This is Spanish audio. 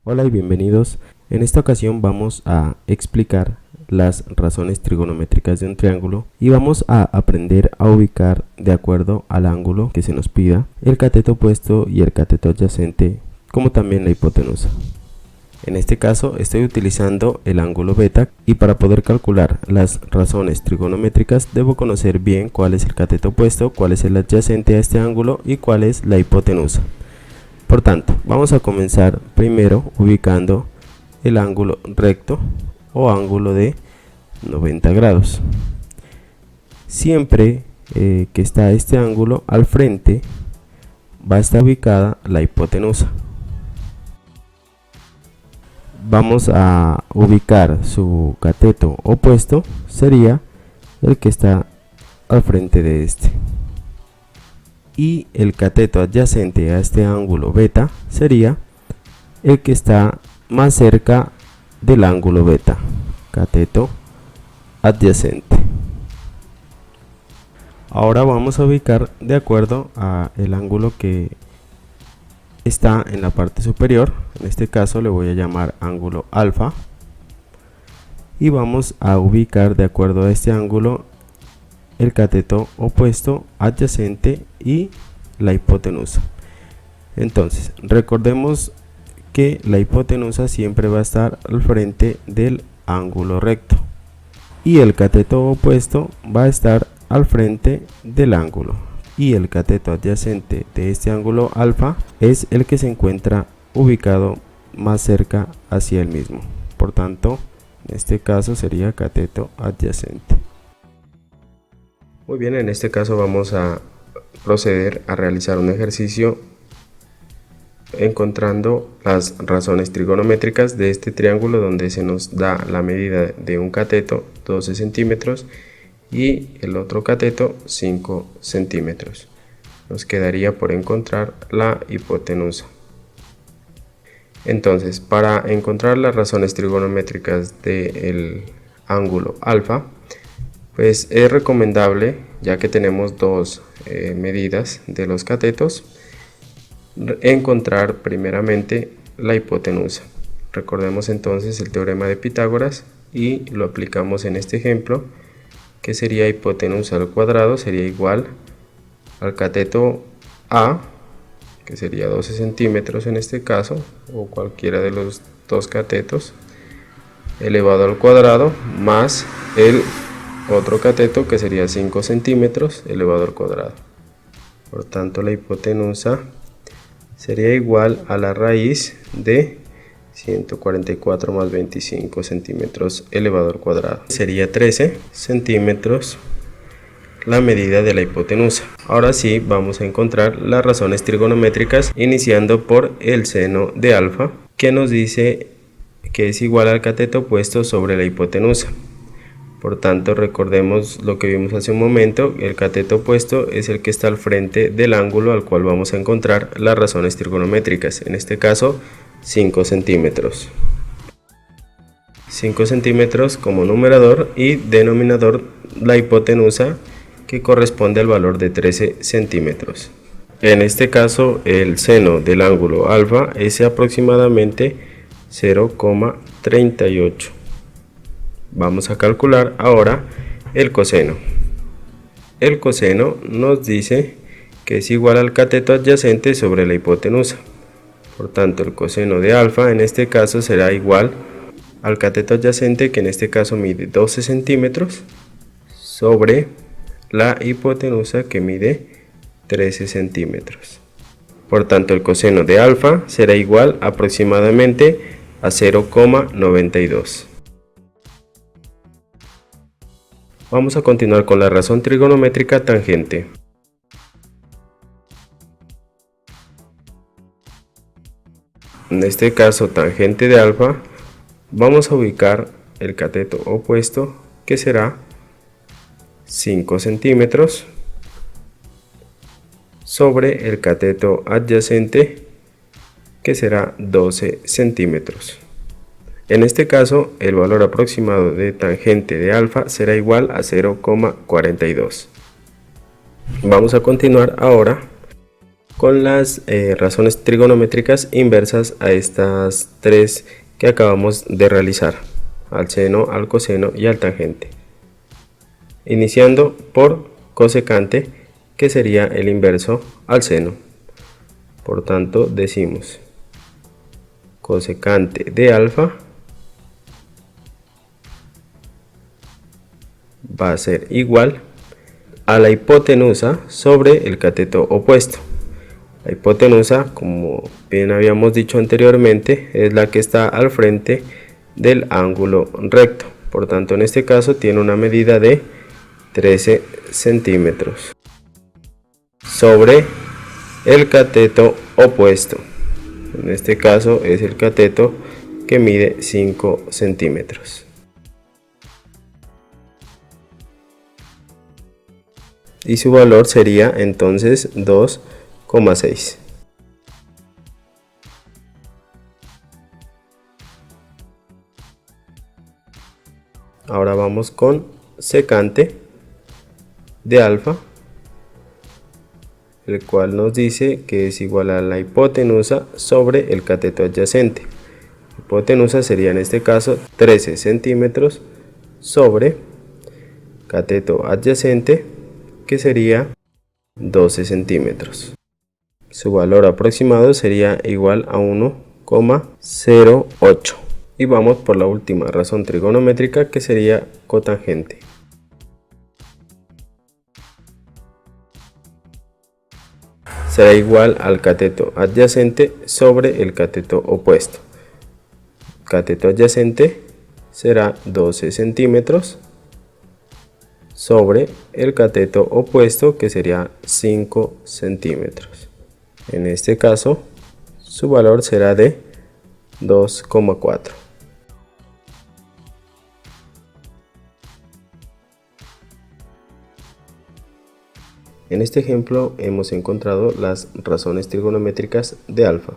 Hola y bienvenidos. En esta ocasión vamos a explicar las razones trigonométricas de un triángulo y vamos a aprender a ubicar de acuerdo al ángulo que se nos pida el cateto opuesto y el cateto adyacente, como también la hipotenusa. En este caso estoy utilizando el ángulo beta y para poder calcular las razones trigonométricas debo conocer bien cuál es el cateto opuesto, cuál es el adyacente a este ángulo y cuál es la hipotenusa. Por tanto, vamos a comenzar primero ubicando el ángulo recto o ángulo de 90 grados. Siempre que está este ángulo al frente va a estar ubicada la hipotenusa. Vamos a ubicar su cateto opuesto, sería el que está al frente de este. Y el cateto adyacente a este ángulo beta sería el que está más cerca del ángulo beta, cateto adyacente. Ahora vamos a ubicar de acuerdo a el ángulo que está en la parte superior. En este caso le voy a llamar ángulo alfa y vamos a ubicar de acuerdo a este ángulo el cateto opuesto, adyacente y la hipotenusa. Entonces recordemos que la hipotenusa siempre va a estar al frente del ángulo recto y el cateto opuesto va a estar al frente del ángulo, y el cateto adyacente de este ángulo alfa es el que se encuentra ubicado más cerca hacia el mismo. Por tanto, en este caso sería cateto adyacente. Muy bien, en este caso vamos a proceder a realizar un ejercicio encontrando las razones trigonométricas de este triángulo, donde se nos da la medida de un cateto 12 centímetros y el otro cateto 5 centímetros. Nos quedaría por encontrar la hipotenusa. Entonces, para encontrar las razones trigonométricas del ángulo alfa, pues es recomendable, ya que tenemos dos medidas de los catetos, encontrar primeramente la hipotenusa. Recordemos entonces el teorema de Pitágoras y lo aplicamos en este ejemplo, que sería hipotenusa al cuadrado sería igual al cateto A, que sería 12 centímetros en este caso, o cualquiera de los dos catetos, elevado al cuadrado, más el otro cateto que sería 5 centímetros elevado al cuadrado. Por tanto, la hipotenusa sería igual a la raíz de 144 más 25 centímetros elevado al cuadrado. Sería 13 centímetros la medida de la hipotenusa. Ahora sí vamos a encontrar las razones trigonométricas, iniciando por el seno de alfa, que nos dice que es igual al cateto opuesto sobre la hipotenusa. Por tanto, recordemos lo que vimos hace un momento, el cateto opuesto es el que está al frente del ángulo al cual vamos a encontrar las razones trigonométricas, en este caso 5 centímetros. 5 centímetros como numerador y denominador la hipotenusa, que corresponde al valor de 13 centímetros. En este caso, el seno del ángulo alfa es aproximadamente 0,38. Vamos a calcular ahora el coseno. El coseno nos dice que es igual al cateto adyacente sobre la hipotenusa. Por tanto, el coseno de alfa en este caso será igual al cateto adyacente, que en este caso mide 12 centímetros, sobre la hipotenusa, que mide 13 centímetros. Por tanto, el coseno de alfa será igual aproximadamente a 0,92. Vamos a continuar con la razón trigonométrica tangente. En este caso, tangente de alfa, vamos a ubicar el cateto opuesto, que será 5 centímetros, sobre el cateto adyacente, que será 12 centímetros. En este caso, el valor aproximado de tangente de alfa será igual a 0,42. Vamos a continuar ahora con las razones trigonométricas inversas a estas tres que acabamos de realizar, al seno, al coseno y al tangente. Iniciando por cosecante, que sería el inverso al seno. Por tanto, decimos cosecante de alfa va a ser igual a la hipotenusa sobre el cateto opuesto. La hipotenusa, como bien habíamos dicho anteriormente, es la que está al frente del ángulo recto. Por tanto, en este caso tiene una medida de 13 centímetros sobre el cateto opuesto. En este caso es el cateto que mide 5 centímetros. Y su valor sería entonces 2,6. Ahora vamos con secante de alfa, el cual nos dice que es igual a la hipotenusa sobre el cateto adyacente. Hipotenusa sería en este caso 13 centímetros sobre cateto adyacente, que sería 12 centímetros. Su valor aproximado sería igual a 1,08. Y vamos por la última razón trigonométrica, que sería cotangente. Será igual al cateto adyacente sobre el cateto opuesto. Cateto adyacente será 12 centímetros sobre el cateto opuesto, que sería 5 centímetros. En este caso, su valor será de 2,4. En este ejemplo hemos encontrado las razones trigonométricas de alfa.